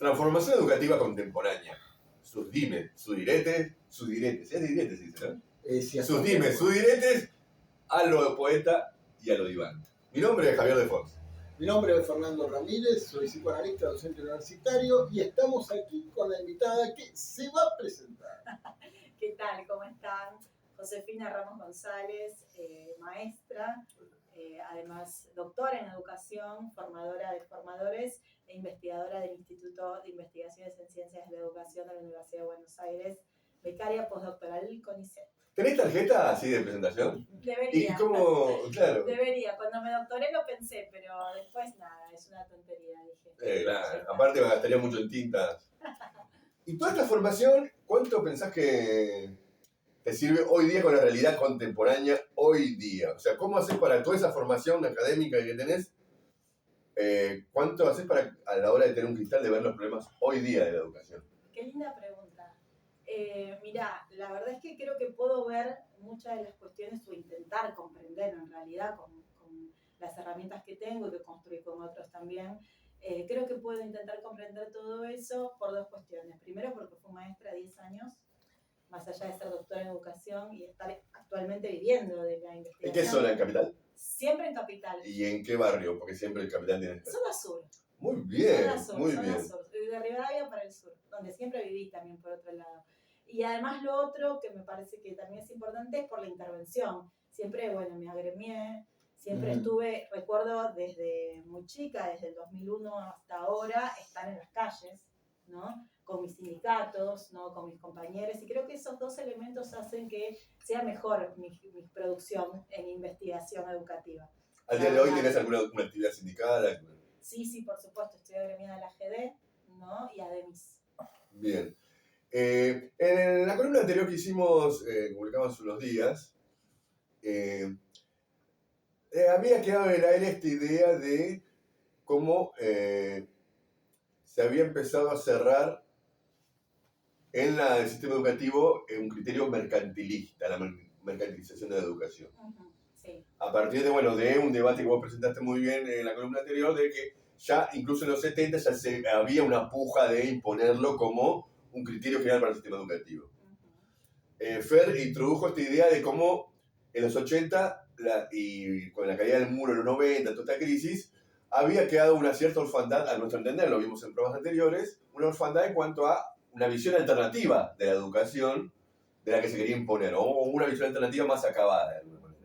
Transformación educativa contemporánea. Sus dimes, sus diretes. Es diretes, se dice, ¿no? Sí, Sus dimes, sus diretes, a lo poeta y a lo diván. Mi nombre es Javier de Fox. Mi nombre es Fernando Ramírez, soy psicoanalista, docente universitario y estamos aquí con la invitada que se va a presentar. ¿Qué tal? ¿Cómo están? Josefina Ramos González, maestra, además doctora en educación, formadora de formadores e investigadora del Instituto de Investigaciones en Ciencias de la Educación de la Universidad de Buenos Aires, becaria postdoctoral CONICET. ¿Tenés tarjeta así de presentación? Debería. ¿Y cómo? Claro. Debería. Cuando me doctoré lo pensé, pero después nada, es una tontería, dije. Claro. Aparte me gastaría mucho en tintas. ¿Y toda esta formación, cuánto pensás que te sirve hoy día con la realidad contemporánea hoy día? O sea, ¿cómo haces para toda esa formación académica que tenés? ¿Cuánto haces para a la hora de tener un cristal de ver los problemas hoy día de la educación? Qué linda pregunta. Mirá, la verdad es que creo que puedo ver muchas de las cuestiones o intentar comprender en realidad con las herramientas que tengo y que construí con otros también. Creo que puedo intentar comprender todo eso por dos cuestiones. Primero, porque fui maestra 10 años, más allá de ser doctora en educación y estar actualmente viviendo de la investigación. ¿En qué zona? ¿En Capital? Siempre en Capital. ¿Y en qué barrio? Porque siempre el Capital tiene... Zona Sur. Muy bien, zona sur, muy zona bien. Sur. De Rivadavia para el sur, donde siempre viví también por otro lado. Y además lo otro que me parece que también es importante es por la intervención. Siempre, bueno, me agremié, siempre estuve, recuerdo desde muy chica, desde el 2001 hasta ahora, estar en las calles, ¿no? Con mis sindicatos, ¿no? Con mis compañeros, y creo que esos dos elementos hacen que sea mejor mi producción en investigación educativa. ¿Al día de hoy tenés alguna actividad sindical? Sí, por supuesto, estoy agremiada a la GD, ¿no? Y a DEMIS. Bien. En la columna anterior que hicimos, publicamos hace unos días, había quedado en el aire esta idea de cómo se había empezado a cerrar en el sistema educativo un criterio mercantilista, la mercantilización de la educación. Sí. A partir de un debate que vos presentaste muy bien en la columna anterior, de que ya incluso en los 70 ya había una puja de imponerlo como un criterio general para el sistema educativo. Fer introdujo esta idea de cómo en los 80 y con la caída del muro en los 90, toda esta crisis, había quedado una cierta orfandad, a nuestro entender, lo vimos en pruebas anteriores, una orfandad en cuanto a una visión alternativa de la educación de la que se quería imponer, o una visión alternativa más acabada de alguna manera.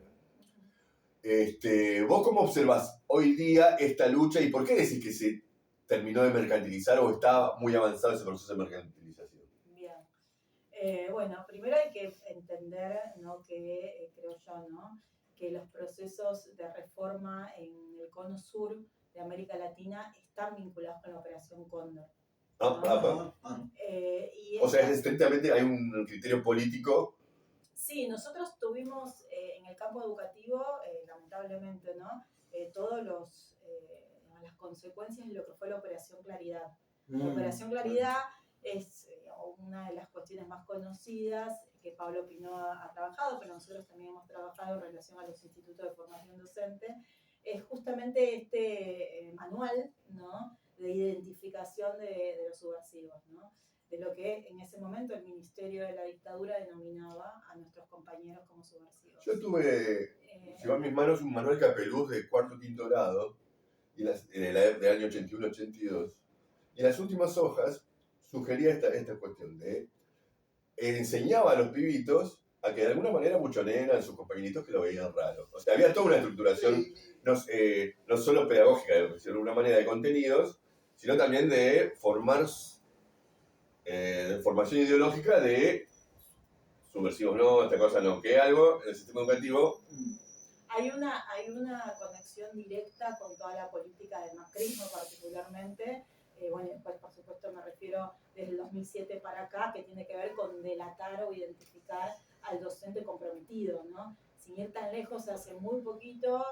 ¿Vos cómo observás hoy día esta lucha y por qué decís que se terminó de mercantilizar o está muy avanzado ese proceso de mercantilización? Bien. Bueno, primero hay que entender, ¿no? Que creo yo, ¿no? Que los procesos de reforma en el cono sur de América Latina están vinculados con la Operación Cóndor. ¿No? O sea, estrictamente hay un criterio político. Sí, nosotros tuvimos en el campo educativo, lamentablemente, ¿no? Todas las consecuencias de lo que fue la Operación Claridad. La Operación Claridad es una de las cuestiones más conocidas que Pablo Pinó ha trabajado, pero nosotros también hemos trabajado en relación a los institutos de formación docente. Es justamente este manual, ¿no? De identificación de los subversivos, ¿no? De lo que en ese momento el Ministerio de la Dictadura denominaba a nuestros compañeros como subversivos. Yo llevo en mis manos un manual Capeluz de cuarto o quinto grado, del año 81-82, y en las últimas hojas sugería esta cuestión de enseñaba a los pibitos a que de alguna manera buchonean a sus compañeritos que lo veían raro. O sea, había toda una estructuración no solo pedagógica, sino de alguna manera de contenidos, sino también de de formación ideológica de subversivos no, esta cosa no, que algo en el sistema educativo. Hay una conexión directa con toda la política del macrismo particularmente. Bueno, después por supuesto me refiero desde el 2007 para acá, que tiene que ver con delatar o identificar al docente comprometido, ¿no? Sin ir tan lejos, hace muy poquito,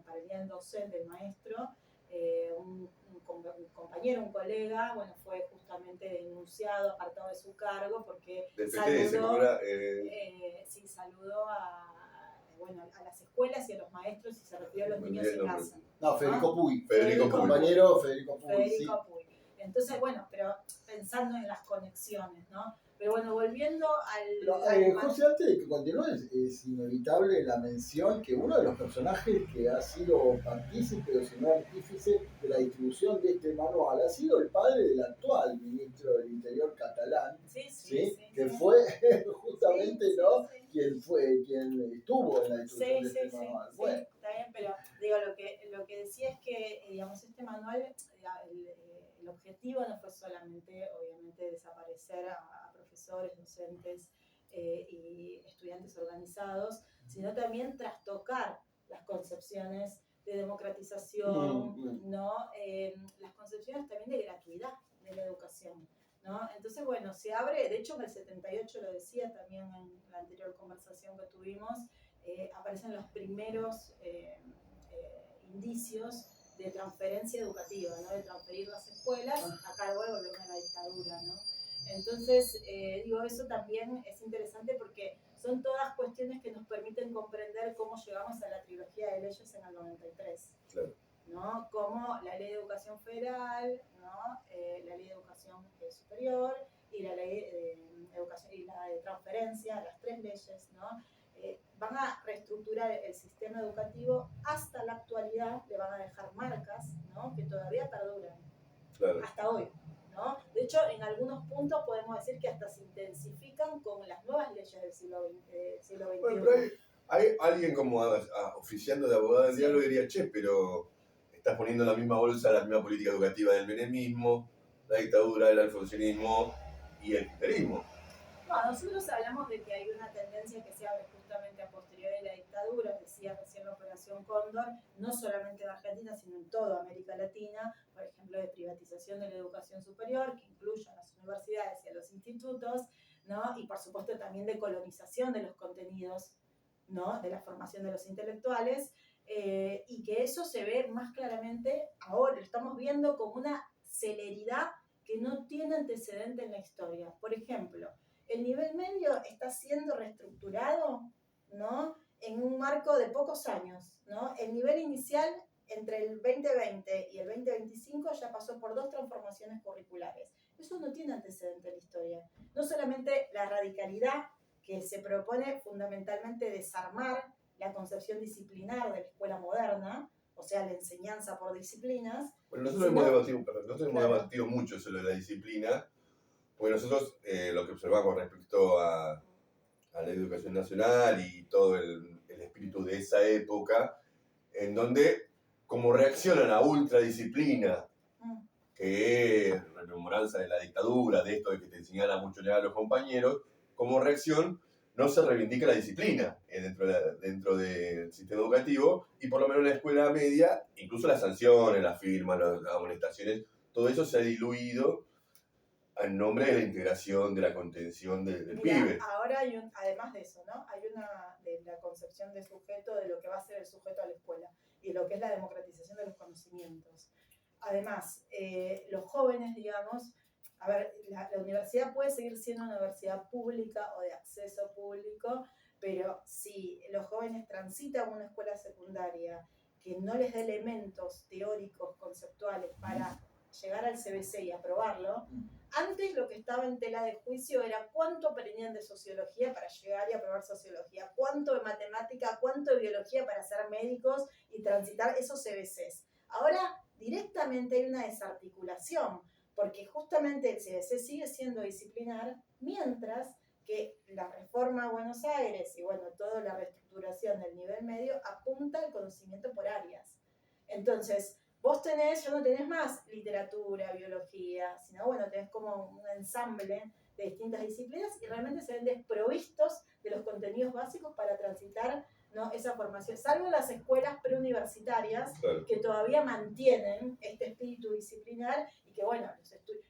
para el Día del Docente, el maestro, un compañero, un colega, fue justamente denunciado, apartado de su cargo, porque saludó a las escuelas y a los maestros y se refirió a los niños en casa. No, Federico Puy. Federico Puy. Compañero Federico Puy. Federico Puy. Entonces, bueno, pero pensando en las conexiones, ¿no? Pero bueno, volviendo Pero, José, antes de que continúes, es inevitable la mención que uno de los personajes que ha sido partícipe o si no artífice de la distribución de este manual ha sido el padre del actual ministro del Interior catalán, que fue justamente quien estuvo en la distribución de este manual. Bueno. Está bien, pero digo, lo que decía es que, digamos, este manual, el objetivo no fue solamente, obviamente, desaparecer a profesores, docentes y estudiantes organizados, sino también trastocar las concepciones de democratización, ¿no? Las concepciones también de gratuidad de la educación, ¿no? Entonces, bueno, se abre, de hecho en el 78 lo decía también en la anterior conversación que tuvimos, aparecen los primeros indicios de transferencia educativa, ¿no? De transferir las escuelas a cargo del gobierno de la dictadura, ¿no? Entonces, digo, eso también es interesante porque son todas cuestiones que nos permiten comprender cómo llegamos a la trilogía de leyes en el 93. Claro. ¿No? Como la ley de educación federal, ¿no? La ley de educación superior y la ley de educación y la de transferencia, las tres leyes, ¿no? Van a reestructurar el sistema educativo hasta la actualidad, le van a dejar marcas, ¿no? Que todavía perduran, claro, hasta hoy, ¿no? De hecho, en algunos puntos podemos decir que hasta se intensifican con las nuevas leyes del siglo XXI. Bueno, pero hay alguien como oficiando de abogado del diablo diría, che, pero estás poniendo en la misma bolsa la misma política educativa del menemismo, la dictadura, el alfonsinismo y el kirchnerismo. No, nosotros hablamos de que hay una tendencia que se abre justamente a posteriori de la dictadura, decía recién la Operación Cóndor, no solamente en Argentina, sino en toda América Latina, por ejemplo, de privatización de la educación superior, que incluye a las universidades y a los institutos, ¿no? Y por supuesto también de colonización de los contenidos, ¿no? De la formación de los intelectuales, y que eso se ve más claramente ahora, lo estamos viendo con una celeridad que no tiene antecedente en la historia. Por ejemplo, el nivel medio está siendo reestructurado, ¿no? En un marco de pocos años, ¿no? El nivel inicial entre el 2020 y el 2025 ya pasó por 2 transformaciones curriculares. Eso no tiene antecedente en la historia. No solamente la radicalidad que se propone fundamentalmente desarmar la concepción disciplinar de la escuela moderna, o sea, la enseñanza por disciplinas. Bueno, nosotros hemos debatido mucho sobre la disciplina, porque nosotros lo que observamos respecto a la educación nacional y todo el espíritu de esa época, en donde como reacción a la ultradisciplina, que es rememoranza de la dictadura, de esto de que te enseñaran a mucho leer a los compañeros, como reacción no se reivindica la disciplina dentro del sistema educativo, y por lo menos en la escuela media, incluso las sanciones, las firmas, las amonestaciones, todo eso se ha diluido en nombre de la integración, de la contención del pibe. Ahora hay además de eso, ¿no? Hay una de la concepción de sujeto, de lo que va a ser el sujeto a la escuela, y lo que es la democratización de los conocimientos. Además, los jóvenes, digamos, a ver, la universidad puede seguir siendo una universidad pública o de acceso público, pero si los jóvenes transitan una escuela secundaria que no les da elementos teóricos, conceptuales para llegar al CBC y aprobarlo, antes lo que estaba en tela de juicio era cuánto aprendían de sociología para llegar y aprobar sociología, cuánto de matemática, cuánto de biología para ser médicos y transitar esos CBCs. Ahora directamente hay una desarticulación, porque justamente el CBC sigue siendo disciplinar, mientras que la reforma a Buenos Aires y bueno, toda la reestructuración del nivel medio apunta al conocimiento por áreas. Entonces, vos ya no tenés más literatura, biología, sino bueno, tenés como un ensamble de distintas disciplinas y realmente se ven desprovistos de los contenidos básicos para transitar, ¿no? Esa formación, salvo las escuelas preuniversitarias, claro, que todavía mantienen este espíritu disciplinar y que bueno,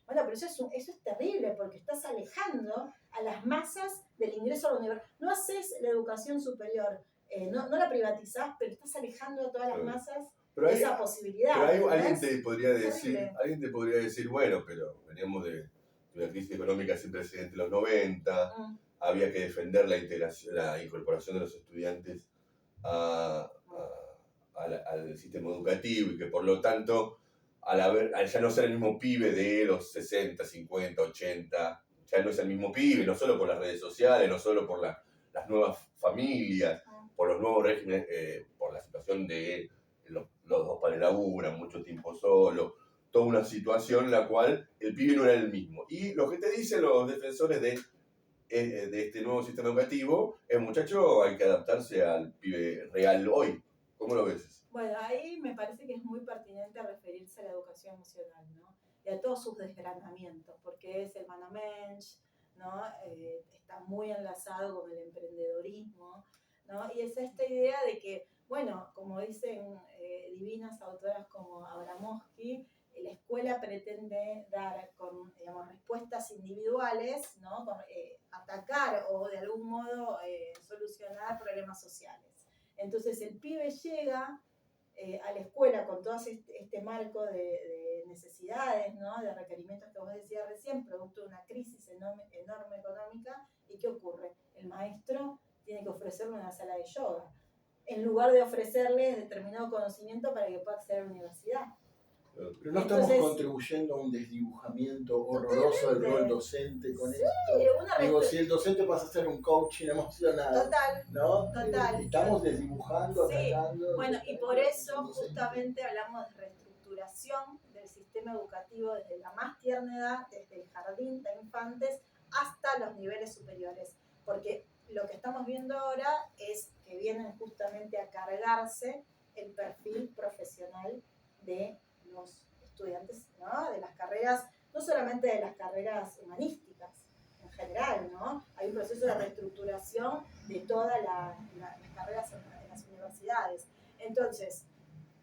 pero eso es terrible porque estás alejando a las masas del ingreso a la universidad. No haces la educación superior, no la privatizás, pero estás alejando a todas las masas de esa posibilidad. Pero alguien te podría decir, bueno, pero veníamos de una crisis económica sin precedentes en los 90, había que defender la incorporación de los estudiantes al sistema educativo y que por lo tanto al ya no ser el mismo pibe de los 60, 50, 80, ya no es el mismo pibe, no solo por las redes sociales, no solo por las nuevas familias, por los nuevos regímenes, por la situación de los dos padres laburan, mucho tiempo solo, toda una situación en la cual el pibe no era el mismo. Y lo que te dicen los defensores de este nuevo sistema educativo es, muchacho, hay que adaptarse al pibe real hoy. ¿Cómo lo ves? Bueno, ahí me parece que es muy pertinente referirse a la educación emocional, ¿no? Y a todos sus desgranamientos, porque es el Manamensch, ¿no? Está muy enlazado con el emprendedorismo, ¿no? Y es esta idea de que, bueno, como dicen divinas autoras como Abramovsky, la escuela pretende dar con, digamos, respuestas individuales, ¿no? Con, atacar o de algún modo solucionar problemas sociales. Entonces el pibe llega a la escuela con todo este marco de necesidades, ¿no? De requerimientos que vos decías recién, producto de una crisis enorme económica. ¿Y qué ocurre? El maestro tiene que ofrecerle una sala de yoga, en lugar de ofrecerle determinado conocimiento para que pueda acceder a la universidad. Pero no estamos contribuyendo a un desdibujamiento horroroso del rol docente con esto. Digo, si el docente pasa a ser un coaching emocional, total, ¿no? Total. Estamos desdibujando, sí. atacando. Bueno, y por eso justamente hablamos de reestructuración del sistema educativo desde la más tierna edad, desde el jardín de infantes hasta los niveles superiores. Porque lo que estamos viendo ahora es que vienen justamente a cargarse el perfil profesional de los estudiantes, ¿no? De las carreras, no solamente de las carreras humanísticas en general, ¿no? Hay un proceso de reestructuración de todas las carreras en las universidades. Entonces,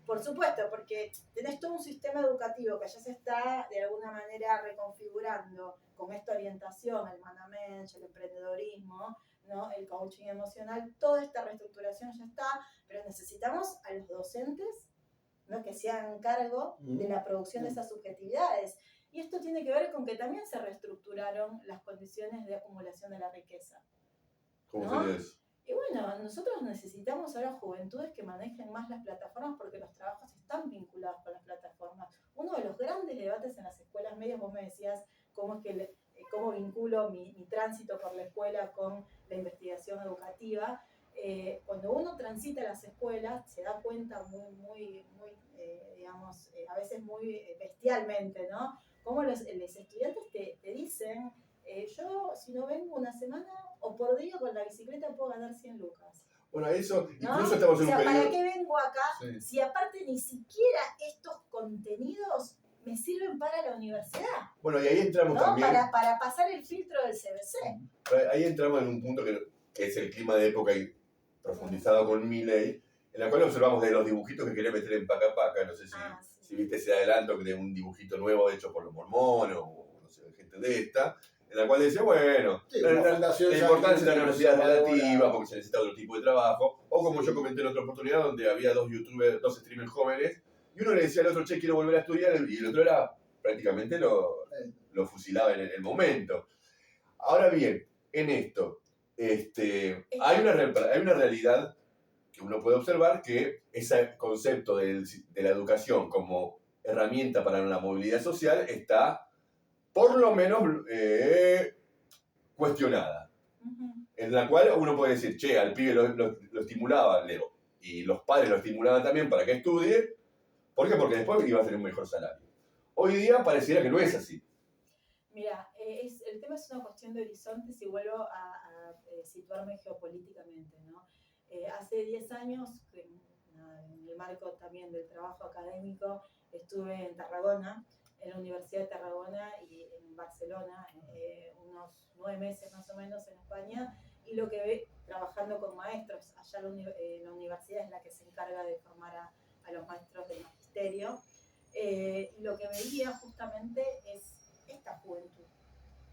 por supuesto, porque tenés todo un sistema educativo que ya se está de alguna manera reconfigurando con esta orientación, el Manamensch, el emprendedorismo, ¿no? El coaching emocional, toda esta reestructuración ya está, pero necesitamos a los docentes, ¿no? Que se hagan cargo de la producción de esas subjetividades. Y esto tiene que ver con que también se reestructuraron las condiciones de acumulación de la riqueza. ¿Cómo ¿no? sería eso? Y bueno, nosotros necesitamos ahora juventudes que manejen más las plataformas porque los trabajos están vinculados con las plataformas. Uno de los grandes debates en las escuelas medias, vos me decías cómo es que cómo vinculo mi tránsito por la escuela con la investigación educativa. Cuando uno transita las escuelas se da cuenta muy digamos, a veces muy bestialmente, ¿no? Cómo los estudiantes te dicen, yo si no vengo una semana o por día con la bicicleta puedo ganar 100 lucas. Bueno, eso, ¿no? incluso estamos en un periodo... ¿Para qué vengo acá si aparte ni siquiera estos contenidos me sirven para la universidad? Bueno, y ahí entramos también... Para pasar el filtro del CBC. Ahí entramos en un punto que es el clima de época y profundizado con Milei, en la cual observamos de los dibujitos que quería meter en Paca Paca, no sé si viste ese adelanto de un dibujito nuevo hecho por los mormones o no sé, gente de esta, en la cual decía, bueno, la importancia de la universidad relativa porque se necesita otro tipo de trabajo, o como yo comenté en otra oportunidad donde había dos streamers jóvenes, y uno le decía al otro, che, quiero volver a estudiar, y el otro era prácticamente lo fusilaba en el momento. Ahora bien, en esto, hay una realidad que uno puede observar, que ese concepto de la educación como herramienta para la movilidad social está por lo menos cuestionada. En la cual uno puede decir, che, al pibe lo estimulaba, y los padres lo estimulaban también para que estudie. ¿Por qué? Porque después iba a tener un mejor salario. Hoy día pareciera que no es así. Mira, el tema es una cuestión de horizontes y vuelvo a situarme geopolíticamente, ¿no? Hace 10 años, en el marco también del trabajo académico, estuve en Tarragona, en la Universidad de Tarragona y en Barcelona, unos 9 meses más o menos en España, y lo que ve trabajando con maestros, allá la universidad es la que se encarga de formar a los maestros del magisterio, lo que veía justamente es esta juventud.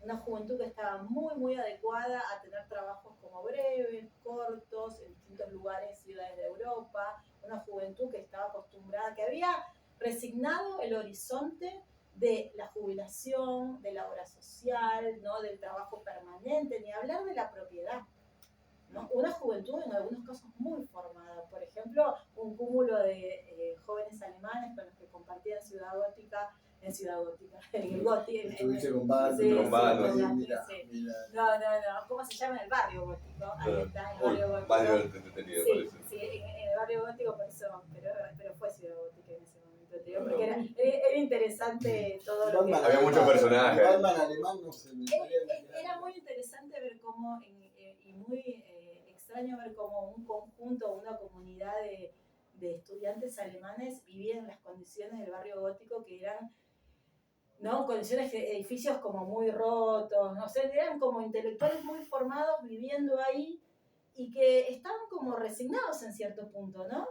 Una juventud que estaba muy adecuada a tener trabajos como breves, cortos, en distintos lugares, ciudades de Europa. Una juventud que estaba acostumbrada, que había resignado el horizonte de la jubilación, de la obra social, ¿no? Del trabajo permanente, ni hablar de la propiedad, ¿no? Una juventud en algunos casos muy formada. Por ejemplo, un cúmulo de jóvenes alemanes con los que compartía en en el Goti. Estuviste con Bart, sí, con Bart, con sí, Bart, mira, sí. mira. No, ¿cómo se llama? El barrio gótico. Ahí está, el barrio gótico. Más entretenido, Sí, parece. sí, en el barrio gótico, por eso, pero fue ciudad gótica en ese momento, te digo, porque era interesante todo lo que... Había muchos personajes. Batman alemán no se me Era muy interesante ver cómo, y muy extraño ver cómo un conjunto, una comunidad de estudiantes alemanes vivían en las condiciones del barrio gótico que eran, ¿no? Condiciones de edificios como muy rotos, no sé, eran como intelectuales muy formados viviendo ahí y que estaban como resignados en cierto punto, ¿no?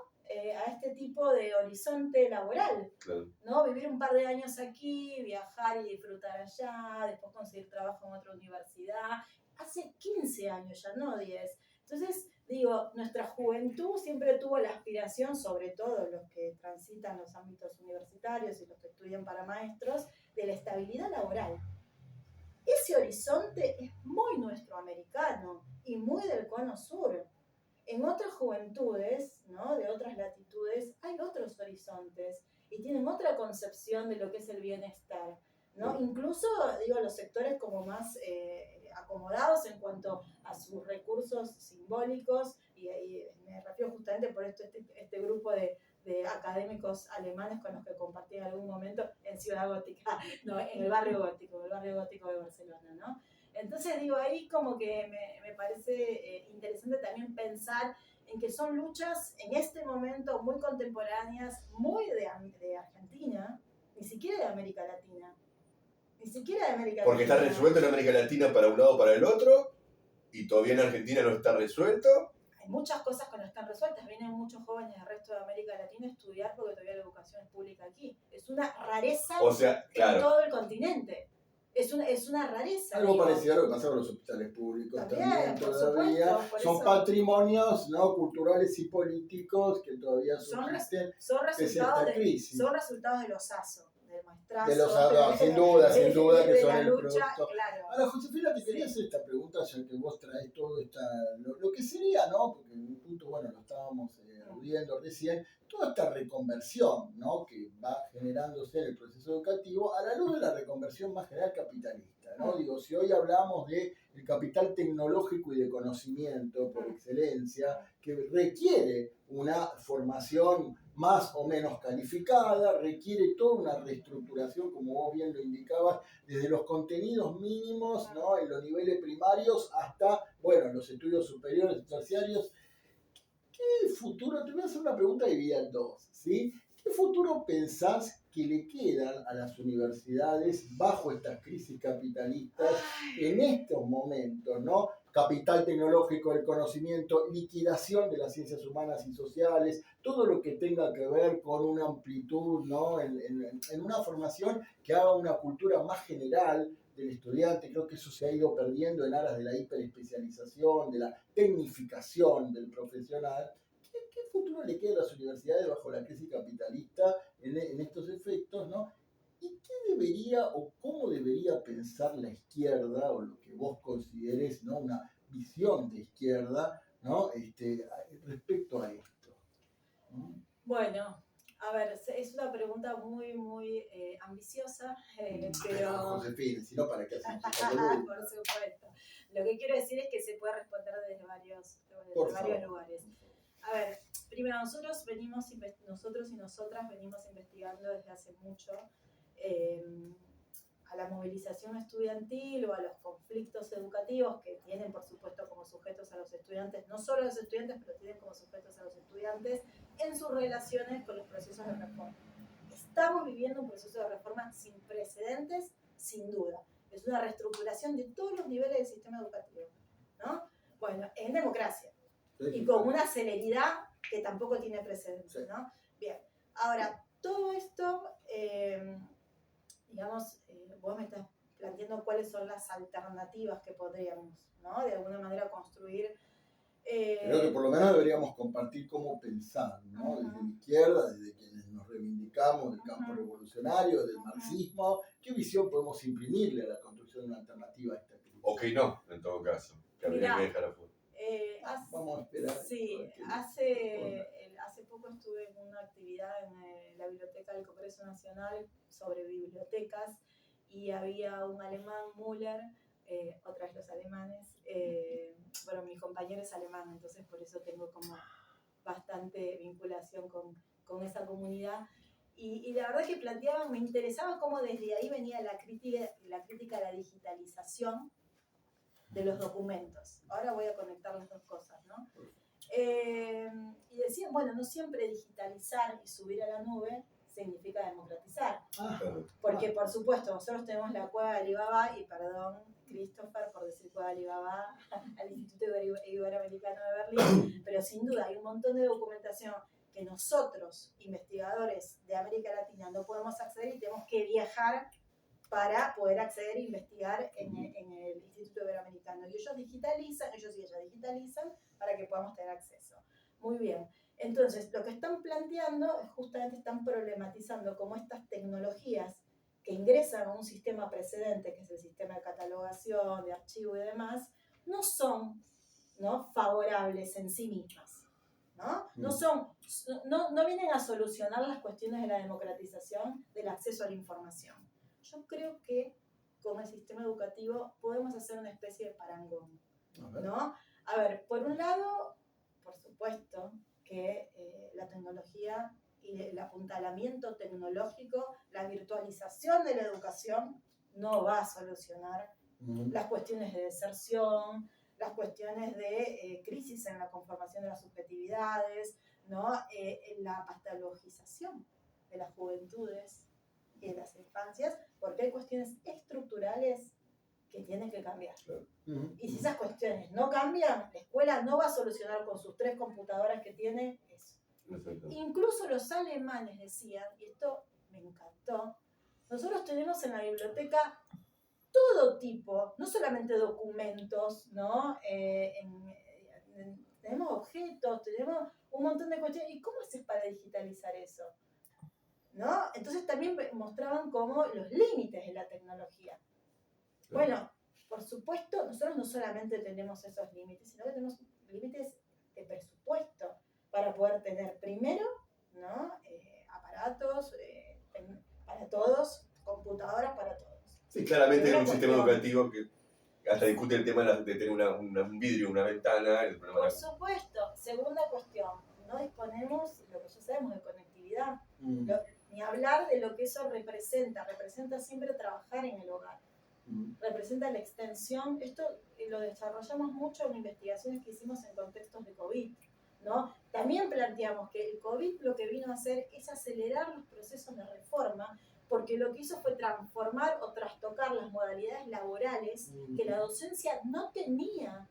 A este tipo de horizonte laboral, Claro. ¿no? Vivir un par de años aquí, viajar y disfrutar allá, después conseguir trabajo en otra universidad, hace 15 años ya, no 10. Entonces, digo, nuestra juventud siempre tuvo la aspiración, sobre todo los que transitan los ámbitos universitarios y los que estudian para maestros, de la estabilidad laboral. Ese horizonte es muy nuestro americano y muy del cono sur. En otras juventudes, ¿no? De otras latitudes, hay otros horizontes y tienen otra concepción de lo que es el bienestar, ¿no? Incluso, digo, los sectores como más acomodados en cuanto a sus recursos simbólicos, y me refiero justamente por esto, este grupo de académicos alemanes con los que compartí en algún momento en Ciudad Gótica, no, en el barrio gótico de Barcelona, ¿no? Entonces digo, ahí como que me parece interesante también pensar en que son luchas en este momento muy contemporáneas, muy de Argentina, ni siquiera de América Latina. Ni siquiera de América Porque Latina. está resuelto en América Latina para un lado o para el otro, y todavía en Argentina no está resuelto. Hay muchas cosas que no están resueltas. Vienen muchos jóvenes del resto de América Latina a estudiar porque todavía la educación es pública aquí. Es una rareza Claro. en todo el continente. Es una rareza. Algo parecido a lo que pasa con los hospitales públicos también todavía. Son eso. Patrimonios, ¿no? Culturales y políticos que todavía subsisten son resultados esta crisis. Son resultados de los ASO, del maestrazo. De los sin duda, que son el lucha, producto. Claro. Ahora, Josefina, te quería hacer esta pregunta, ya que vos traes todo lo que sería, ¿no? Porque en un punto, bueno, lo estábamos viendo recién, toda esta reconversión, ¿no? Que va generándose en el proceso educativo a la luz de la reconversión más general capitalista, ¿no? Digo, si hoy hablamos de el capital tecnológico y de conocimiento por excelencia, que requiere una formación más o menos calificada, requiere toda una reestructuración, como vos bien lo indicabas, desde los contenidos mínimos, ¿no? En los niveles primarios hasta, bueno, los estudios superiores y terciarios. ¿Qué futuro? Te voy a hacer una pregunta dividida en dos, ¿sí? ¿Qué futuro pensás que le quedan a las universidades bajo estas crisis capitalistas en estos momentos, ¿no? Capital tecnológico del conocimiento, liquidación de las ciencias humanas y sociales, todo lo que tenga que ver con una amplitud, ¿no? En una formación que haga una cultura más general del estudiante. Creo que eso se ha ido perdiendo en aras de la hiperespecialización, de la tecnificación del profesional. ¿Qué futuro le queda a las universidades bajo la crisis capitalista en estos efectos, ¿no? ¿Y qué debería o cómo debería pensar la izquierda, o lo que vos consideres, ¿no? Una visión de izquierda, ¿no? Respecto a esto, ¿no? Bueno, a ver, es una pregunta muy, muy ambiciosa, pero... Josefina, si no, ¿para qué hacemos esta Por supuesto. Lo que quiero decir es que se puede responder desde varios lugares. A ver, primero, nosotros y nosotras venimos investigando desde hace mucho a la movilización estudiantil o a los conflictos educativos que tienen, por supuesto, como sujetos a los estudiantes, no solo a los estudiantes, pero tienen como sujetos a los estudiantes en sus relaciones con los procesos de reforma. Estamos viviendo un proceso de reforma sin precedentes, sin duda. Es una reestructuración de todos los niveles del sistema educativo, ¿no? Bueno, en democracia. Y con una celeridad que tampoco tiene precedentes, ¿no? Bien, ahora, todo esto, digamos, vos me estás planteando cuáles son las alternativas que podríamos, ¿no? De alguna manera construir. Creo que por lo menos deberíamos compartir cómo pensar, ¿no? Desde la izquierda, desde quienes nos reivindicamos del campo revolucionario, del marxismo, ¿qué visión podemos imprimirle a la construcción de una alternativa a esta crisis? O que no, en todo caso, que habría que dejar afuera. Vamos a esperar. Sí, hace poco estuve en una actividad en la Biblioteca del Congreso Nacional sobre bibliotecas y había un alemán, Müller, otra vez los alemanes, bueno, mi compañero es alemán, entonces por eso tengo como bastante vinculación con esa comunidad. Y la verdad que planteaban, me interesaba cómo desde ahí venía la crítica a la digitalización de los documentos. Ahora voy a conectar las dos cosas, ¿no? Y decían, bueno, no siempre digitalizar y subir a la nube significa democratizar. Porque, por supuesto, nosotros tenemos la cueva de Alibaba, y perdón, Christopher, por decir cueva de Alibaba, al Instituto Iberoamericano de Berlín, pero sin duda hay un montón de documentación que nosotros, investigadores de América Latina, no podemos acceder y tenemos que viajar para poder acceder e investigar en el Instituto Iberoamericano. Y ellos digitalizan, ellos y ellas digitalizan para que podamos tener acceso. Muy bien. Entonces, lo que están planteando es justamente están problematizando cómo estas tecnologías que ingresan a un sistema precedente, que es el sistema de catalogación, de archivo y demás, no son, ¿no?, favorables en sí mismas, ¿no? No vienen a solucionar las cuestiones de la democratización del acceso a la información. Yo creo que con el sistema educativo podemos hacer una especie de parangón, ¿no? A ver, por un lado, por supuesto, que la tecnología y el apuntalamiento tecnológico, la virtualización de la educación no va a solucionar las cuestiones de deserción, las cuestiones de crisis en la conformación de las subjetividades, ¿no? La patologización de las juventudes y de las infancias, porque hay cuestiones estructurales que tienen que cambiar. Y si esas cuestiones no cambian, la escuela no va a solucionar con sus 3 computadoras que tiene eso. Incluso los alemanes decían, y esto me encantó, nosotros tenemos en la biblioteca todo tipo, no solamente documentos, ¿no? Tenemos objetos, tenemos un montón de cuestiones. ¿Y cómo haces para digitalizar eso? ¿No? Entonces también mostraban como los límites de la tecnología. Bueno, por supuesto, nosotros no solamente tenemos esos límites, sino que tenemos límites de presupuesto para poder tener primero, ¿no?, aparatos para todos, computadoras para todos. Sí, claramente en un sistema educativo que hasta discute el tema de tener un vidrio, una ventana. El problema por supuesto. Segunda cuestión, no disponemos, lo que ya sabemos, de conectividad. Ni hablar de lo que eso representa siempre trabajar en el hogar. Representa la extensión, esto lo desarrollamos mucho en investigaciones que hicimos en contextos de COVID, ¿no? También planteamos que el COVID lo que vino a hacer es acelerar los procesos de reforma, porque lo que hizo fue transformar o trastocar las modalidades laborales que la docencia no tenía,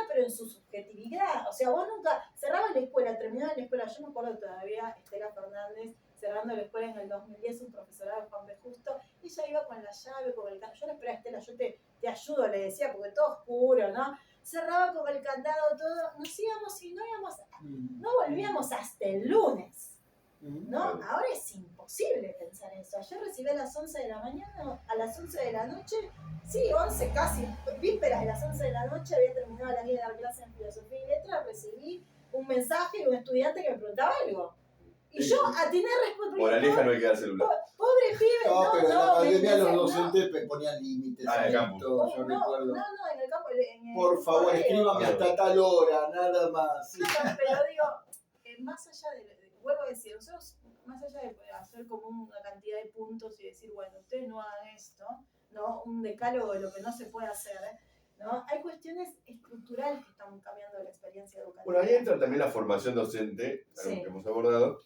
pero en su subjetividad. O sea, vos nunca cerrabas la escuela, terminabas la escuela. Yo me acuerdo todavía, Estela Fernández, cerrando la escuela en el 2010, un profesorado de Juan B. Justo, ella iba con la llave, con el candado. Yo le esperaba, Estela, yo te ayudo, le decía, porque todo oscuro, ¿no? Cerraba con el candado, todo, nos íbamos y no volvíamos hasta el lunes. ¿No? Ahora es imposible pensar eso. Ayer recibí a las 11 de la mañana, a las 11 de la noche, sí, 11 casi, vísperas de las 11 de la noche, había terminado la guía de dar clase en filosofía y letras, recibí un mensaje de un estudiante que me preguntaba algo. Y yo atiné a responder. Moraleja, no hay que dar celular. Pobre pibe, no, pero en la pandemia los docentes no. ponían límites. En el campo. Yo recuerdo. No, en el campo. Por favor, escríbame hasta tal hora, nada más. No, pero digo, más allá de, vuelvo a decir, nosotros, más allá de hacer como una cantidad de puntos y decir, bueno, ustedes no hagan esto, ¿no? Un decálogo de lo que no se puede hacer, ¿no? Hay cuestiones estructurales que están cambiando la experiencia educativa. Bueno, ahí entra también la formación docente, algo que hemos abordado,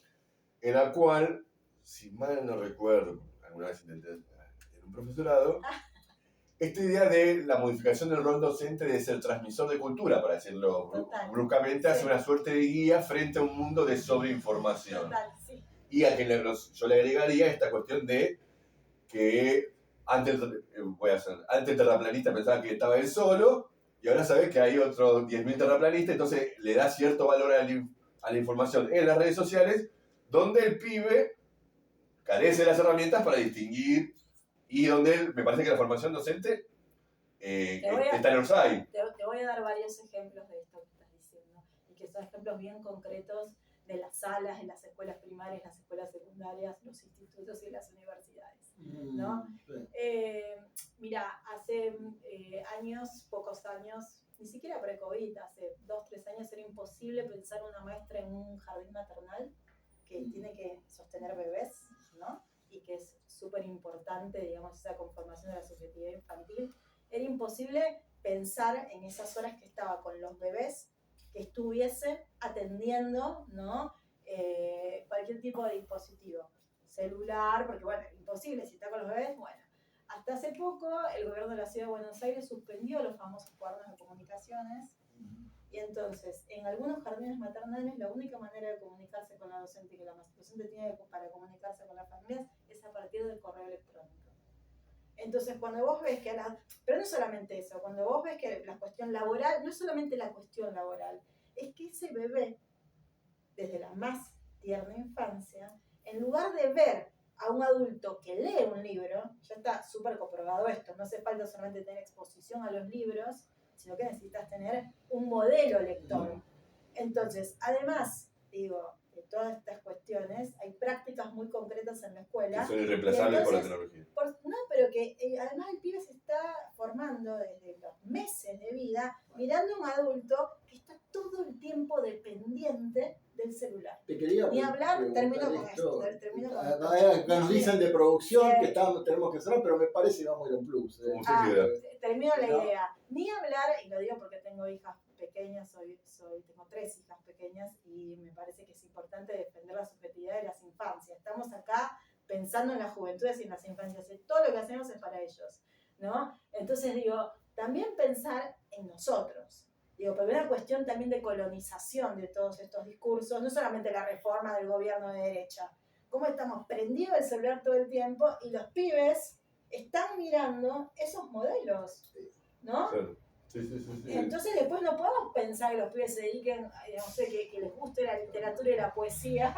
en la cual, si mal no recuerdo, alguna vez intenté en un profesorado, esta idea de la modificación del rol docente de ser transmisor de cultura, para decirlo bruscamente, hace una suerte de guía frente a un mundo de sobreinformación. Total, sí. Y a que yo le agregaría esta cuestión de que antes el terraplanista pensaba que estaba él solo, y ahora sabe que hay otros 10.000 terraplanistas, entonces le da cierto valor a la información en las redes sociales, donde el pibe carece de las herramientas para distinguir, y donde me parece que la formación docente está en Orsay. Te voy voy a dar varios ejemplos de esto que estás diciendo, y que son ejemplos bien concretos de las salas, en las escuelas primarias, las escuelas secundarias, los institutos y las universidades, ¿no? Mira, hace pocos años, ni siquiera pre-COVID, hace 2-3 años era imposible pensar una maestra en un jardín maternal que tiene que sostener bebés, ¿no? Y que es súper importante, digamos, esa conformación de la subjetividad infantil. Era imposible pensar en esas horas que estaba con los bebés, que estuviese atendiendo, ¿no? Cualquier tipo de dispositivo, celular, porque bueno, imposible, si está con los bebés, bueno. Hasta hace poco el gobierno de la Ciudad de Buenos Aires suspendió los famosos cuadernos de comunicaciones, y entonces en algunos jardines maternales la única manera de comunicarse con la docente que la docente tiene para comunicarse con las familias es a partir del correo electrónico. Entonces cuando vos ves que pero no solamente eso, cuando vos ves que la cuestión laboral, no es solamente la cuestión laboral, es que ese bebé, desde la más tierna infancia, en lugar de ver a un adulto que lee un libro, ya está súper comprobado esto, no hace falta solamente tener exposición a los libros, sino que necesitas tener un modelo lector. Entonces, además, digo, de todas estas cuestiones, hay prácticas muy concretas en la escuela. Que son irreemplazables por la tecnología. No, pero que además el pibe se está formando desde los meses de vida, mirando a un adulto que está todo el tiempo dependiente del celular. Ni hablar, termino con esto. Nos dicen de producción que tenemos que cerrar, pero me parece que vamos a ir a un plus. Termino la idea. Ni hablar, y lo digo porque tengo hijas pequeñas, tengo 3 hijas pequeñas, y me parece que es importante defender la subjetividad de las infancias. Estamos acá pensando en las juventudes y en las infancias, y todo lo que hacemos es para ellos, ¿no? Entonces digo, también pensar en nosotros. Digo, pero una cuestión también de colonización de todos estos discursos, no solamente la reforma del gobierno de derecha, cómo estamos prendidos el celular todo el tiempo y los pibes están mirando esos modelos, ¿no? Claro. Sí. Entonces después no podemos pensar que los pibes se dediquen, no sé, que les guste la literatura y la poesía,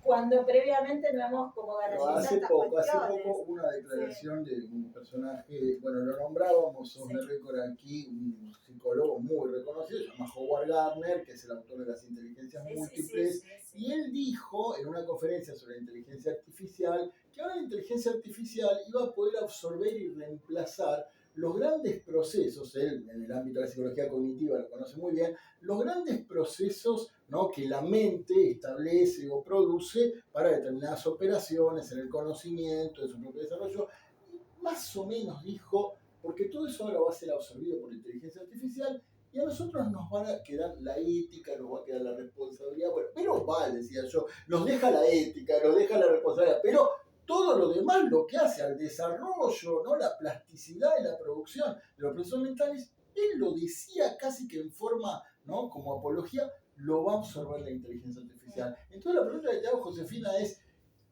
cuando previamente no hemos como garantizado estas cuestiones. Hace poco una declaración de un personaje, bueno, lo nombrábamos, off the record aquí, un psicólogo muy reconocido, se llama Howard Gardner, que es el autor de las inteligencias múltiples, y él dijo en una conferencia sobre inteligencia artificial que ahora la inteligencia artificial iba a poder absorber y reemplazar los grandes procesos, él en el ámbito de la psicología cognitiva lo conoce muy bien, los grandes procesos, ¿no?, que la mente establece o produce para determinadas operaciones en el conocimiento, de su propio desarrollo. Y más o menos dijo, porque todo eso ahora va a ser absorbido por la inteligencia artificial y a nosotros nos va a quedar la ética, nos va a quedar la responsabilidad. Bueno, pero vale, decía yo, nos deja la ética, nos deja la responsabilidad, pero todo lo demás, lo que hace al desarrollo, ¿no?, la plasticidad y la producción de los procesos mentales, él lo decía casi que en forma, ¿no?, como apología, lo va a absorber la inteligencia artificial. Entonces la pregunta que te hago, Josefina, es,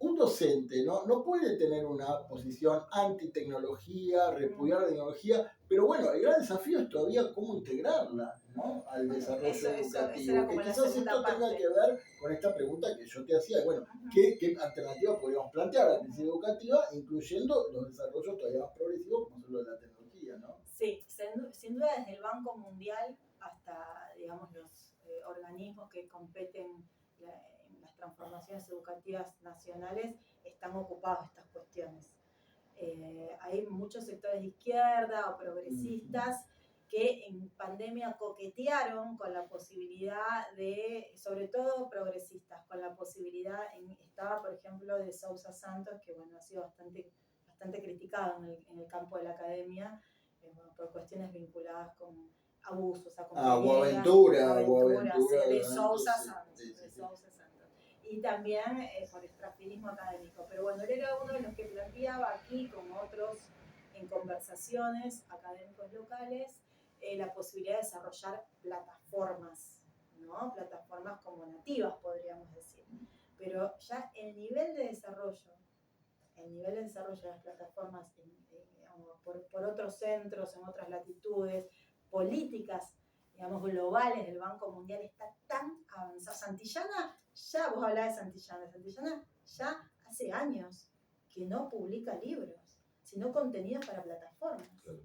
un docente no puede tener una posición anti-tecnología, repudiar la tecnología, pero bueno, el gran desafío es todavía cómo integrarla, ¿no?, al desarrollo educativo. Que quizás esto tenga que ver con esta pregunta que yo te hacía, bueno, ¿qué alternativa podríamos plantear a la crisis educativa, incluyendo los desarrollos todavía más progresivos como son los de la tecnología, ¿no? Sí, sin duda desde el Banco Mundial hasta, digamos, los organismos que competen en las transformaciones educativas nacionales están ocupados estas cuestiones. Hay muchos sectores de izquierda o progresistas que en pandemia coquetearon con la posibilidad de, sobre todo progresistas, con la posibilidad, estaba por ejemplo de Sousa Santos, que bueno, ha sido bastante criticado en el campo de la academia, por cuestiones vinculadas con abusos a compañeras. Boaventura, de Sousa Santos. Y también por extractivismo académico. Pero bueno, él era uno de los que planteaba aquí con otros en conversaciones académicos locales la posibilidad de desarrollar plataformas, ¿no? Plataformas como nativas, podríamos decir. Pero ya el nivel de desarrollo de las plataformas por otros centros, en otras latitudes, políticas, digamos, globales del Banco Mundial está tan avanzado. Santillana, ya vos hablabas de Santillana ya hace años que no publica libros, sino contenidos para plataformas. Claro.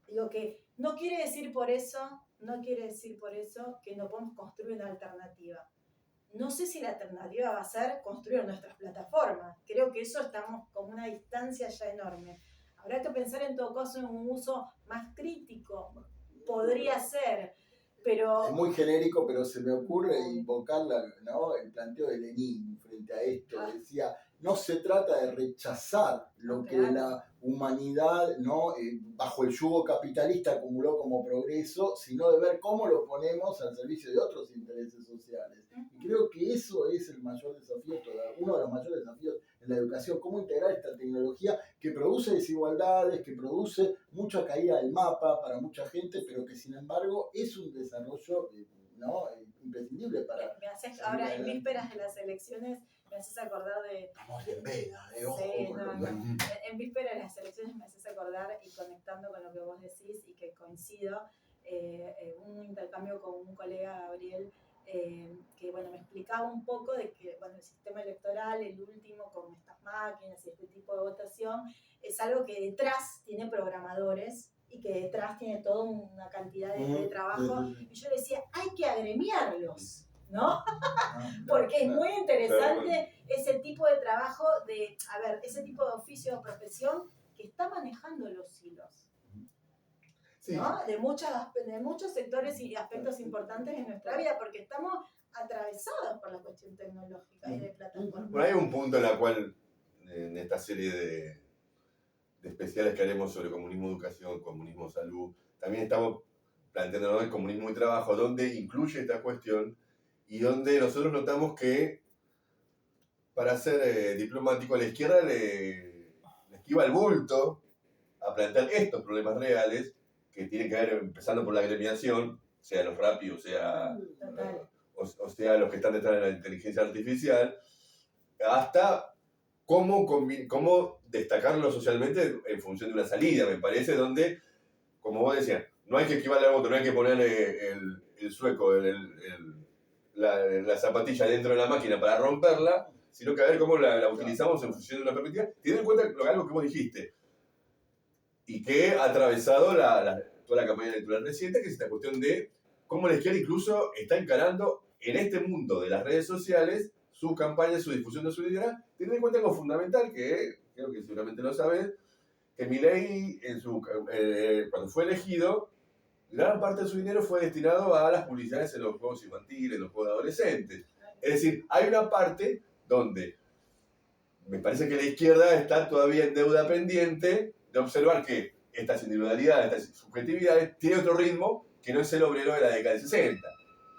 Digo que no quiere decir por eso no quiere decir por eso que no podemos construir una alternativa. No sé si la alternativa va a ser construir nuestras plataformas. Creo que eso estamos con una distancia ya enorme. Habrá que pensar en todo caso en un uso más crítico. Podría ser, pero... Es muy genérico, pero se me ocurre invocar ¿no? el planteo de Lenin frente a esto. Decía, no se trata de rechazar lo que la humanidad, ¿no? Bajo el yugo capitalista acumuló como progreso, sino de ver cómo lo ponemos al servicio de otros intereses sociales. Y creo que eso es el mayor desafío, uno de los mayores desafíos en la educación, cómo integrar esta tecnología que produce desigualdades, que produce mucha caída del mapa para mucha gente, pero que sin embargo es un desarrollo ¿no? imprescindible para... Ahora, en vísperas de las elecciones, me haces acordar de... Estamos en veda, ojo. Sí, en vísperas de las elecciones me haces acordar, y conectando con lo que vos decís, y que coincido, un intercambio con un colega, Gabriel, que bueno, me explicaba un poco de que bueno, el sistema electoral, el último, con estas máquinas y este tipo de votación, es algo que detrás tiene programadores y que detrás tiene toda una cantidad de trabajo. Y yo decía, hay que agremiarlos, ¿no? Porque es muy interesante ese tipo de trabajo, ese tipo de oficio o profesión que está manejando los hilos. Sí. ¿No? De muchos sectores y aspectos importantes en nuestra vida, porque estamos atravesados por la cuestión tecnológica y de plataformas. Bueno, hay un punto en la cual, en esta serie de especiales que haremos sobre comunismo educación, comunismo salud, también estamos planteando el comunismo y trabajo, donde incluye esta cuestión y donde nosotros notamos que, para ser diplomático, la izquierda le esquiva el bulto a plantear estos problemas reales que tienen que ver, empezando por la agremiación, sea los rápidos, sea los que están detrás de la inteligencia artificial, hasta cómo destacarlo socialmente en función de una salida, me parece, donde, como vos decías, no hay que esquivar al voto, no hay que ponerle el sueco, la zapatilla dentro de la máquina para romperla, sino que a ver cómo la utilizamos en función de una perspectiva, teniendo en cuenta algo que vos dijiste, y que ha atravesado toda la campaña electoral reciente, que es esta cuestión de cómo la izquierda incluso está encarando en este mundo de las redes sociales su campaña, su difusión de su idea, teniendo en cuenta algo fundamental, que creo que seguramente lo sabes, que Milei, cuando fue elegido, gran parte de su dinero fue destinado a las publicidades en los juegos infantiles, en los juegos de adolescentes. Es decir, hay una parte donde me parece que la izquierda está todavía en deuda pendiente de observar que estas individualidades, estas subjetividades, tienen otro ritmo que no es el obrero de la década de 60.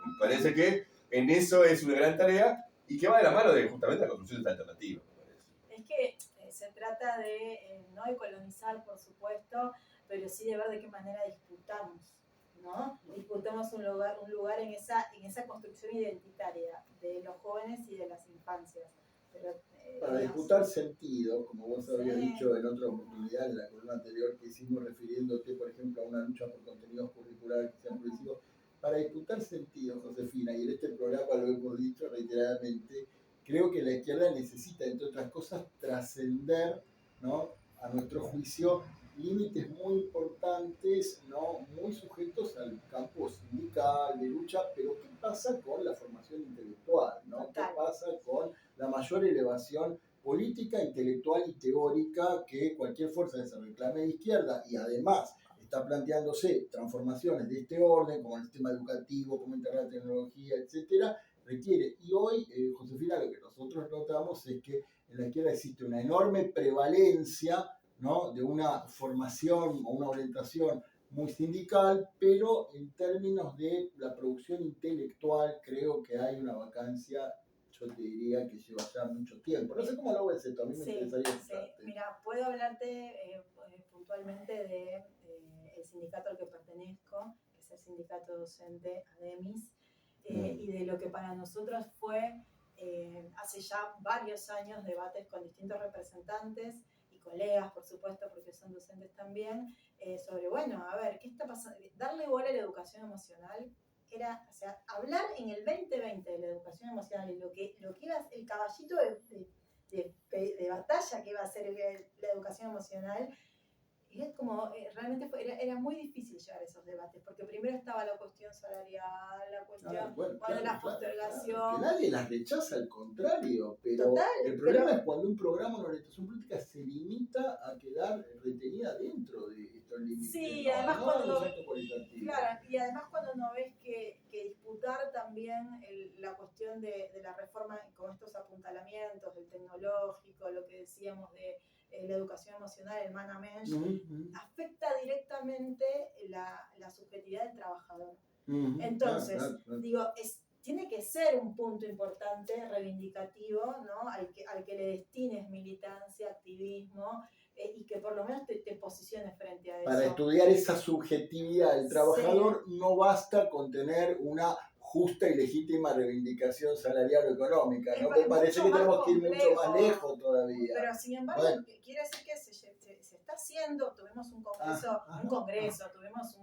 Me parece que en eso es una gran tarea y que va de la mano de justamente la construcción de esta alternativa. Es que se trata de no de colonizar, por supuesto, pero sí de ver de qué manera disputamos, ¿no? Disputamos un lugar en esa construcción identitaria de los jóvenes y de las infancias. Pero, para disputar sentido, como vos habías dicho en otra oportunidad, en la columna anterior que hicimos refiriéndote, por ejemplo, a una lucha por contenidos curriculares que sean progresivos, para disputar sentido, Josefina, y en este programa lo hemos dicho reiteradamente, creo que la izquierda necesita, entre otras cosas, trascender, ¿no?, a nuestro juicio, límites muy importantes, ¿no?, muy sujetos al campo sindical, de lucha, pero ¿qué pasa con la formación intelectual? ¿No? ¿Qué pasa con la mayor elevación política, intelectual y teórica que cualquier fuerza que se reclame de izquierda y además está planteándose transformaciones de este orden, como el sistema educativo, cómo integrar la tecnología, etcétera, requiere? Y hoy, Josefina, lo que nosotros notamos es que en la izquierda existe una enorme prevalencia, ¿no?, de una formación o una orientación muy sindical, pero en términos de la producción intelectual creo que hay una vacancia, yo te diría que lleva ya mucho tiempo. No sé cómo lo ves esto, a mí me interesaría escucharte. Sí, mira, puedo hablarte puntualmente del sindicato al que pertenezco, que es el sindicato docente ADEMIS, y de lo que para nosotros fue hace ya varios años debates con distintos representantes y colegas, por supuesto, porque son docentes también, sobre, bueno, a ver, ¿qué está pasando? Darle bola a la educación emocional era, o sea, hablar en el 2020 de la educación emocional y lo que iba el caballito de batalla que iba a ser la educación emocional, Y es como, realmente era muy difícil llegar a esos debates, porque primero estaba la cuestión salarial, la cuestión, la postergación. Que nadie las rechaza, al contrario, pero Total, el problema es cuando un programa, una orientación política se limita a quedar retenida dentro de estos límites. Sí, además y además cuando no ves que disputar también la cuestión de la reforma con estos apuntalamientos, del tecnológico, lo que decíamos de la educación emocional, el management, afecta directamente la subjetividad del trabajador. Entonces, digo, tiene que ser un punto importante, reivindicativo, ¿no? al que le destines militancia, activismo, y que por lo menos te posiciones frente a eso. Para estudiar esa subjetividad del trabajador no basta con tener una justa y legítima reivindicación salarial o económica, ¿no? Me parece que tenemos que ir mucho más lejos todavía. Pero sin embargo, quiere decir que se está haciendo, tuvimos un congreso, tuvimos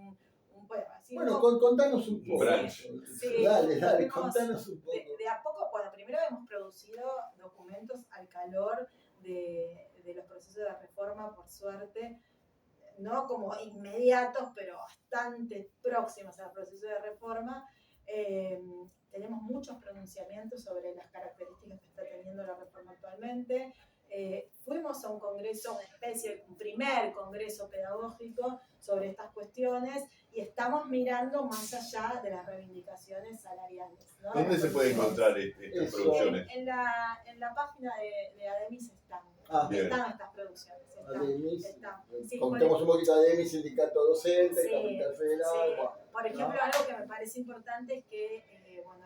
contanos un poco. Sí, dale, contanos un poco. De a poco, primero hemos producido documentos al calor de los procesos de reforma, por suerte, no como inmediatos, pero bastante próximos al proceso de reforma. Tenemos muchos pronunciamientos sobre las características que está teniendo la reforma actualmente. Fuimos a un congreso, un primer congreso pedagógico sobre estas cuestiones, y estamos mirando más allá de las reivindicaciones salariales, ¿no? ¿Dónde se puede encontrar estas producciones? En la página de ADEMIS están estas producciones. Contemos un poquito de ADEMIS, Sindicato Docente, Capital Federal. Sí. Por ejemplo, algo que me parece importante es que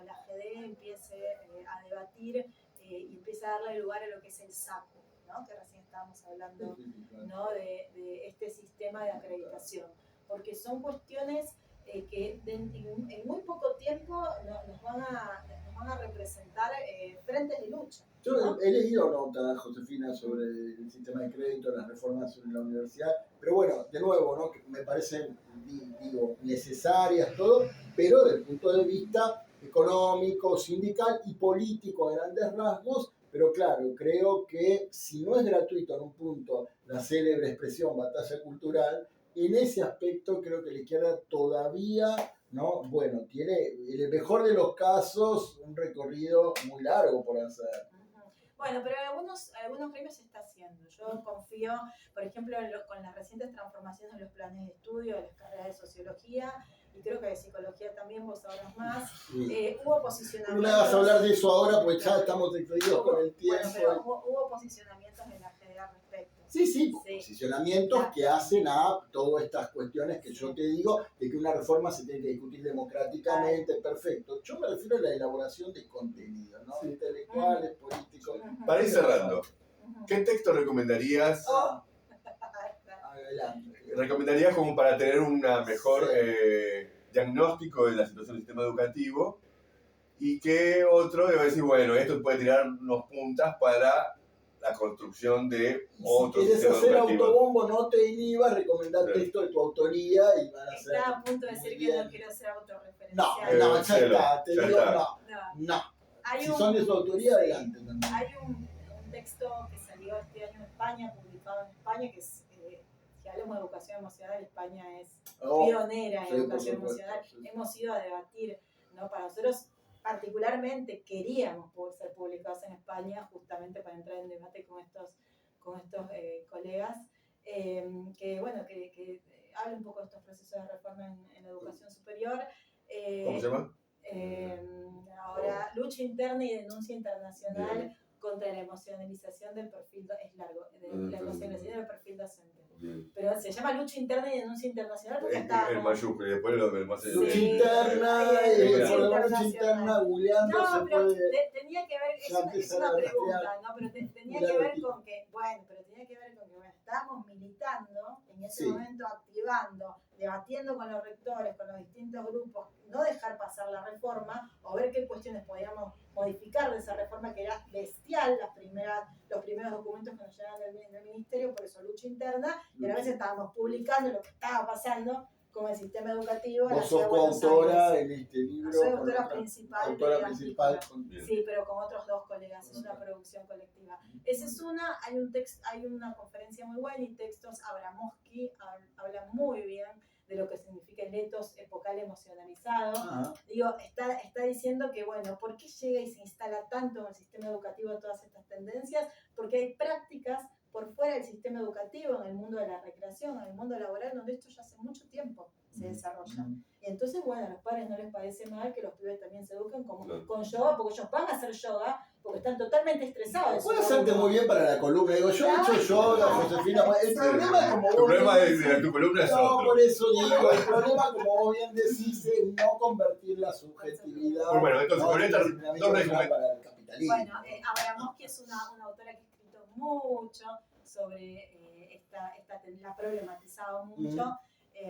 la GD empiece a debatir y empiece a darle lugar a lo que es el SACO, ¿no? Que recién estábamos hablando, ¿no? de este sistema de acreditación, porque son cuestiones que en muy poco tiempo nos van a representar frentes de lucha. Yo he leído notas, Josefina, sobre el sistema de crédito, las reformas en la universidad, pero bueno, de nuevo, ¿no? Que me parecen, necesarias, todo, pero desde el punto de vista económico, sindical y político a grandes rasgos. Pero claro, creo que si no es gratuito en un punto la célebre expresión batalla cultural, en ese aspecto creo que la izquierda todavía, ¿no? Tiene, en el mejor de los casos, un recorrido muy largo por hacer. Bueno, pero algunos premios se está haciendo. Yo confío, por ejemplo, con las recientes transformaciones de los planes de estudio, de las carreras de sociología, y creo que de psicología también, vos sabrás más. Hubo posicionamientos. No me hagas hablar de eso ahora, pues ya estamos excedidos con el tiempo. Pero hubo posicionamientos en la GD al respecto. Sí, posicionamientos que hacen a todas estas cuestiones que yo te digo, de que una reforma se tiene que discutir democráticamente, perfecto. Yo me refiero a la elaboración de contenido, ¿no? Intelectuales, políticos. Para ir cerrando, ¿qué texto recomendarías? Adelante. ¿Recomendarías como para tener un mejor diagnóstico de la situación del sistema educativo? ¿Y qué otro debe decir, esto puede tirar unos puntas para la construcción de otro sistema educativo? Si quieres hacer autobombo, no te inhibas, recomendar texto de tu autoría y van a ser. Estaba a punto de decir que no quiero ser autorreferencial. No, ya está, te digo no. Si son de su autoría, adelante. Hay un texto que salió este año en España, publicado en España, que es, si hablamos de educación emocional, España es pionera en educación emocional. Hemos ido a debatir, ¿no? Para nosotros, particularmente, queríamos poder ser publicados en España, justamente para entrar en debate con estos colegas, que hablen un poco de estos procesos de reforma en la educación superior. ¿Cómo se llama? Ahora, lucha interna y denuncia internacional contra la emocionalización del perfil, la emocionalización del perfil docente. Pero se llama lucha interna y denuncia internacional porque está en mayúscula, y después lo demás es lucha interna, googleando se puede. Tenía que ver, es una pregunta, ¿no? Pero tenía que ver con que, estábamos militando en ese momento, activando, debatiendo con los rectores, con los distintos grupos, no dejar pasar la reforma o ver qué cuestiones podíamos modificar de esa reforma que era bestial, los primeros documentos que nos llegaban del ministerio, por eso lucha interna, y a la vez estábamos publicando lo que estaba pasando como el sistema educativo. Vos sos coautora en este libro. Soy autora principal. Autora principal. Sí, pero con otros 2 colegas, es una producción colectiva. Esa es una, hay una conferencia muy buena y textos, Abramowski habla muy bien de lo que significa el etos epocal emocionalizado. Digo, está diciendo que, bueno, ¿por qué llega y se instala tanto en el sistema educativo todas estas tendencias? Porque hay prácticas por fuera del sistema educativo, en el mundo de la recreación, en el mundo laboral, donde esto ya hace mucho tiempo se desarrolla. Y entonces, bueno, a los padres no les parece mal que los pibes también se eduquen con yoga, porque ellos van a hacer yoga, porque están totalmente estresados. Puede hacerte muy bien para la columna. Digo, yo he hecho yoga, Josefina. El problema es como vos. El problema de tu columna es otro. Por eso digo, el problema, como vos bien decís, es no convertir la subjetividad. Bueno, entonces, con estas 2 recomendaciones. Bueno, Abramowski es una autora que ha escrito mucho sobre la ha problematizado mucho.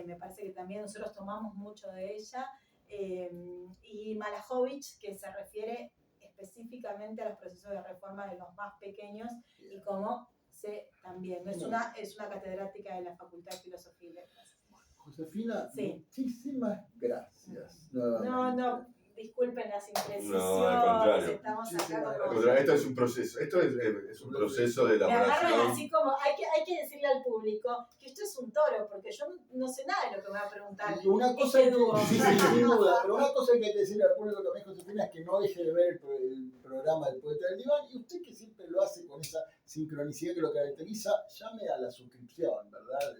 Me parece que también nosotros tomamos mucho de ella. Y Malajovich, que se refiere específicamente a los procesos de reforma de los más pequeños y cómo también es una catedrática de la Facultad de Filosofía y Letras. Josefina, sí. Muchísimas gracias. No, disculpen las imprecisiones. No, al contrario. Estamos acá como... Esto es un proceso. Esto es un proceso de elaboración. Me agarran así como, hay que decirle al público que esto es un toro, porque yo no sé nada de lo que me va a preguntar. Una cosa sin duda, pero una cosa que hay que decirle al público también, Josefina, es que no deje de ver el programa del Poeta del Diván, y usted que siempre lo hace con esa sincronicidad que lo caracteriza, llame a la suscripción, ¿verdad?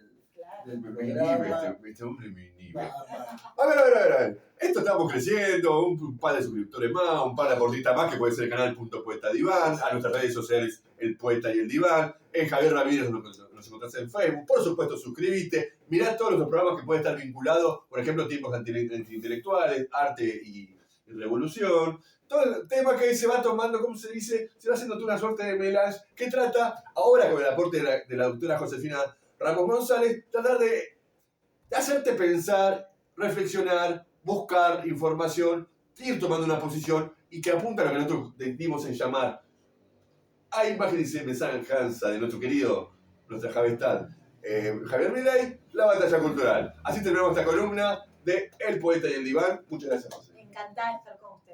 Del programa. Este hombre me inhibe. A ver. Esto estamos creciendo, un par de suscriptores más, un par de aportistas más, que puede ser el canal Poeta Diván, a nuestras redes sociales El Poeta y el Diván, en Javier Ramírez nos encontrás en Facebook, por supuesto suscríbete, mirá todos los programas que pueden estar vinculados, por ejemplo, tiempos antiintelectuales, arte y revolución, todo el tema que se va tomando, ¿cómo se dice? Se va haciendo toda una suerte de melange que trata, ahora con el aporte de la doctora Josefina Ramos González, tratar de hacerte pensar, reflexionar, buscar información, ir tomando una posición y que apunta a lo que nosotros dimos en llamar a imagen y semejanza de nuestro querido, nuestra Javestad, Javier Milei, la batalla cultural. Así terminamos esta columna de El Poeta y el Diván. Muchas gracias, José. Encantada de estar con ustedes.